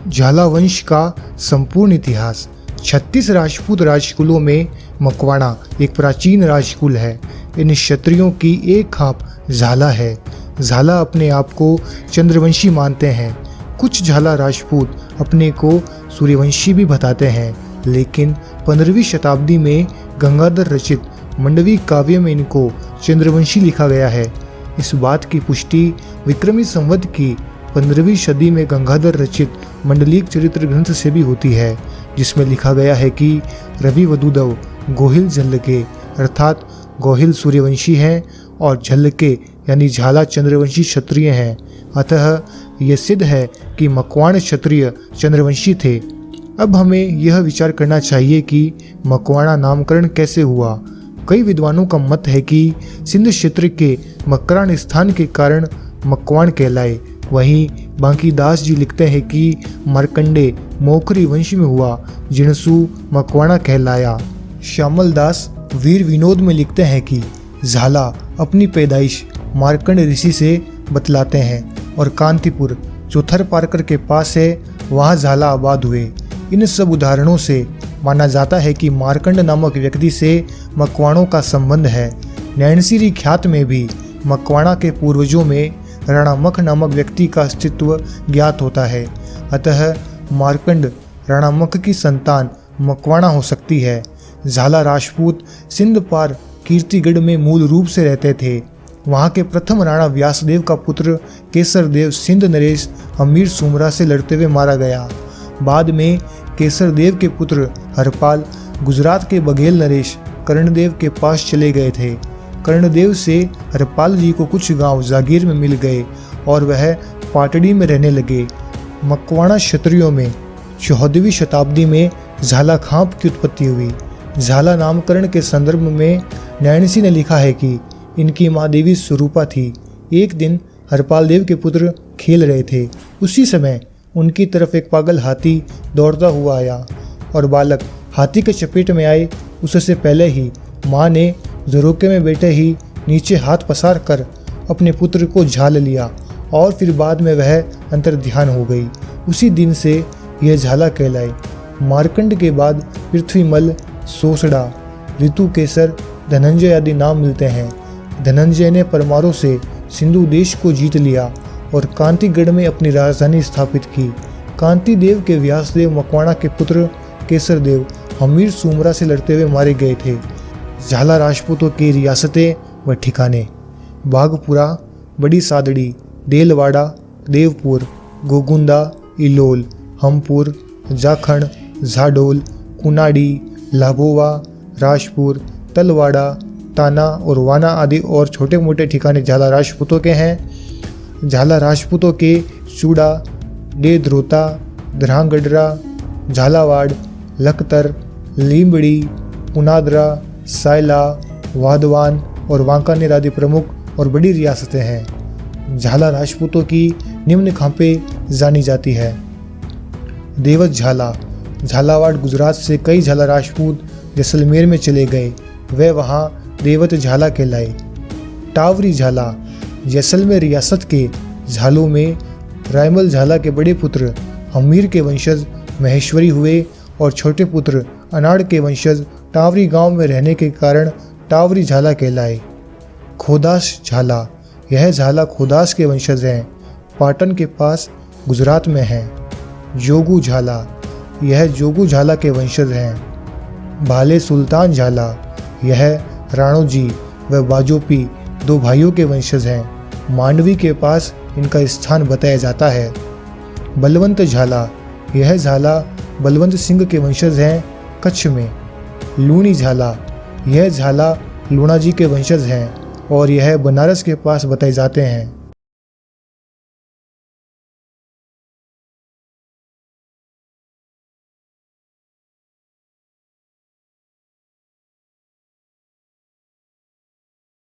झाला वंश का संपूर्ण इतिहास। 36 राजपूत राजकुलों में मकवाणा एक प्राचीन राजकुल है। इन क्षत्रियों की एक खाप झाला है। झाला अपने आप को चंद्रवंशी मानते हैं। कुछ झाला राजपूत अपने को सूर्यवंशी भी बताते हैं, लेकिन 15वीं शताब्दी में गंगाधर रचित मंडवी काव्य में इनको चंद्रवंशी लिखा गया है। इस बात की पुष्टि विक्रमी संवत की 15वीं सदी में गंगाधर रचित मंडलिक चरित्र ग्रंथ से भी होती है, जिसमें लिखा गया है कि रवि वदुदव गोहिल झल्लके अर्थात गोहिल सूर्यवंशी हैं और झल्लके यानी झाला चंद्रवंशी क्षत्रिय हैं। अतः यह सिद्ध है कि मकवाण क्षत्रिय चंद्रवंशी थे। अब हमें यह विचार करना चाहिए कि मकवाणा नामकरण कैसे हुआ। कई विद्वानों का मत है कि सिंध क्षेत्र के मकरान स्थान के कारण मकवाण कहलाए। वहीं बांकीदास जी लिखते हैं कि मार्कंडे मोखरी वंश में हुआ, जिनसु मकवाणा कहलाया। श्यामल दास वीर विनोद में लिखते हैं कि झाला अपनी पैदाइश मार्कंड ऋषि से बतलाते हैं और कांतिपुर जो थरपारकर के पास है वहाँ झाला आबाद हुए। इन सब उदाहरणों से माना जाता है कि मार्कंड नामक व्यक्ति से मकवाणों का संबंध है। नैनसिरी ख्यात में भी मकवाणा के पूर्वजों में राणामख नामक व्यक्ति का अस्तित्व ज्ञात होता है। अतः मार्कंड राणामख की संतान मकवाणा हो सकती है। झाला राजपूत सिंध पार कीर्तिगढ़ में मूल रूप से रहते थे। वहाँ के प्रथम राणा व्यासदेव का पुत्र केसरदेव सिंध नरेश हमीर सुमरा से लड़ते हुए मारा गया। बाद में केसरदेव के पुत्र हरपाल गुजरात के बघेल नरेश कर्णदेव के पास चले गए थे। कर्णदेव से हरपाल जी को कुछ गांव जागीर में मिल गए और वह पाटड़ी में रहने लगे। मकवाणा क्षत्रियों में 14वीं शताब्दी में झाला खाप की उत्पत्ति हुई। झाला नामकरण के संदर्भ में नैणसी ने लिखा है कि इनकी माँ देवी स्वरूपा थी। एक दिन हरपाल देव के पुत्र खेल रहे थे। उसी समय उनकी तरफ एक पागल हाथी दौड़ता हुआ आया और बालक हाथी के चपेट में आए उससे पहले ही माँ ने झरोके में बैठे ही नीचे हाथ पसार कर अपने पुत्र को झाल लिया और फिर बाद में वह अंतर ध्यान हो गई। उसी दिन से यह झाला कहलाई। मार्कंड के बाद पृथ्वीमल, सोसड़ा, ऋतुकेसर, धनंजय आदि नाम मिलते हैं। धनंजय ने परमारों से सिंधु देश को जीत लिया और कांतिगढ़ में अपनी राजधानी स्थापित की। कांतिदेव के व्यासदेव मकवाणा के पुत्र केसरदेव हमीर सुमरा से लड़ते हुए मारे गए थे। झाला राजपूतों की रियासतें व ठिकाने: बाघपुरा, बड़ी सादड़ी, देलवाड़ा, देवपुर, गोगुंदा, इलोल, हमपुर, जाखड़, झाडोल, कुनाडी, लाभोवा, राजपुर, तलवाड़ा, ताना और वाना आदि और छोटे मोटे ठिकाने झाला राजपूतों के हैं। झाला राजपूतों के चूड़ा, डेद्रोता, धरांगड्रा, झालावाड़, लखतर, लींबड़ी, पुनादरा, सायला, वाधवान और वांकानेर आदि प्रमुख और बड़ी रियासतें हैं। झाला राजपूतों की निम्न खापें जानी जाती है। देवत झाला: झालावाड़ गुजरात से कई झाला राजपूत जैसलमेर में चले गए। वे वहाँ देवत झाला कहलाए। टावरी झाला: जैसलमेर रियासत के झालों में रायमल झाला के बड़े पुत्र हमीर के वंशज महेश्वरी हुए और छोटे पुत्र अनाड़ के वंशज टावरी गांव में रहने के कारण टावरी झाला कहलाए। खोदास झाला: यह झाला खोदास के वंशज हैं। पाटन के पास गुजरात में है। जोगू झाला: यह जोगू झाला के वंशज हैं। भाले सुल्तान झाला: यह राणोजी व बाजोपी दो भाइयों के वंशज हैं। मांडवी के पास इनका स्थान बताया जाता है। बलवंत झाला: यह झाला बलवंत सिंह के वंशज हैं, कच्छ में। लूणी झाला: यह झाला लूणाजी के वंशज हैं और यह बनारस के पास बताए जाते हैं।